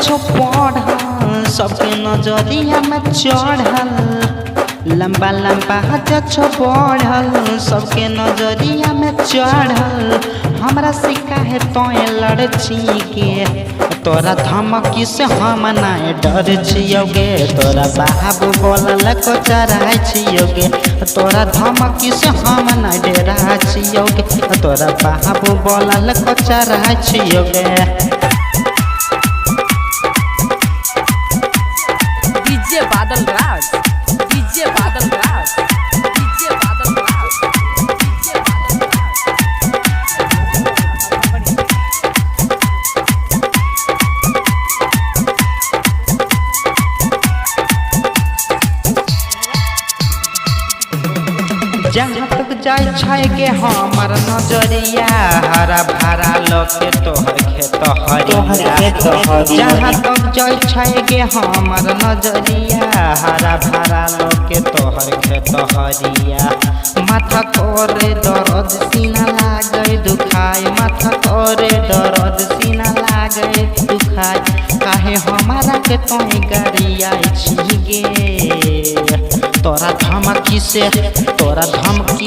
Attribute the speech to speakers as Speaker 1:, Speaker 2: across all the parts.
Speaker 1: छो पढ़ल सबके नजरिया में चढ़ल लंबा लंबा छो बढ़ल सबके नजरिया में चढ़ल हमरा सिक्का है तोए लड़ची के तोरा धमकी से हम नाय डर छियोगे तोरा बाबू बोलल को चढ़ाई छियोगे तोरा धमकी से हम नाय डरा छियोगे तोरा बाबू बोलल को चढ़ाई छियोगे।
Speaker 2: डीजे बादल राज डीजे बादल राज डीजे बादल राज डीजे बादल
Speaker 1: जहाँ तक जाय छै के हमर नजरिया हरा भरा लोके तोहर खेत हरिया जहाँ तक जाय छै के हमर नजरिया हरा भरा लोके तोहर खेत हरिया माथा करे दर्द सीना लागे दुखाय माथा करे दर्द सीना लागे दुखाय काहे हमारा के तोय गरिया छिगे तोरा धमकी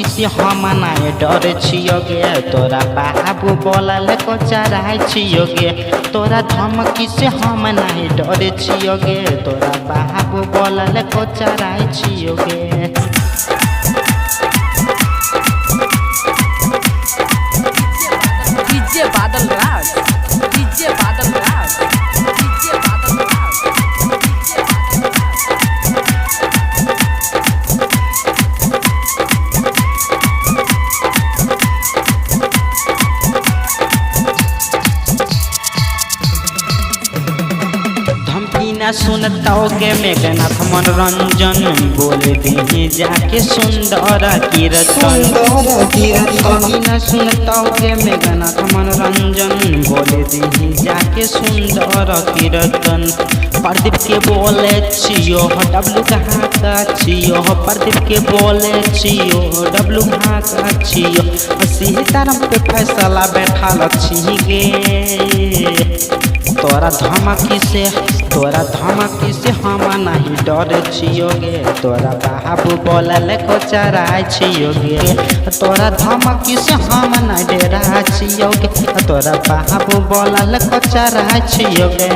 Speaker 1: से हम नाय डर छियोगे तोरा बाबू बोलल को चढ़ाई छियोगे तोरा धमकी से हम नाय डर छियोगे तोरा बाबू बोलल को चढ़ाई छियोगे।
Speaker 2: डीजे बादल राज डीजे बादल राज डीजे बादल राज डीजे बादल
Speaker 1: धमकी न सुनताओ के मेघनाथ मनोरंजन बोले दे जाके सुंदर कीर्तन धमकी न सुनताओ के मेघनाथ मनोरंजन बोले दे जाके सुंदर कीर्तन प्रदीप के बोले छियो डब्लू कहाँ का छियो प्रदीप के बोले छियो डब्लू कहाँ का छियो सीताराम पे फैसला बैठा छिगे तोरा धमकी से हम नहीं डर छियोगे तोरा बाबू बोलल को चढ़ाई छियोगे तोरा धमकी से हम नहीं डरा छियोगे तोरा बाबू बोलल को चढ़ाई छियोगे।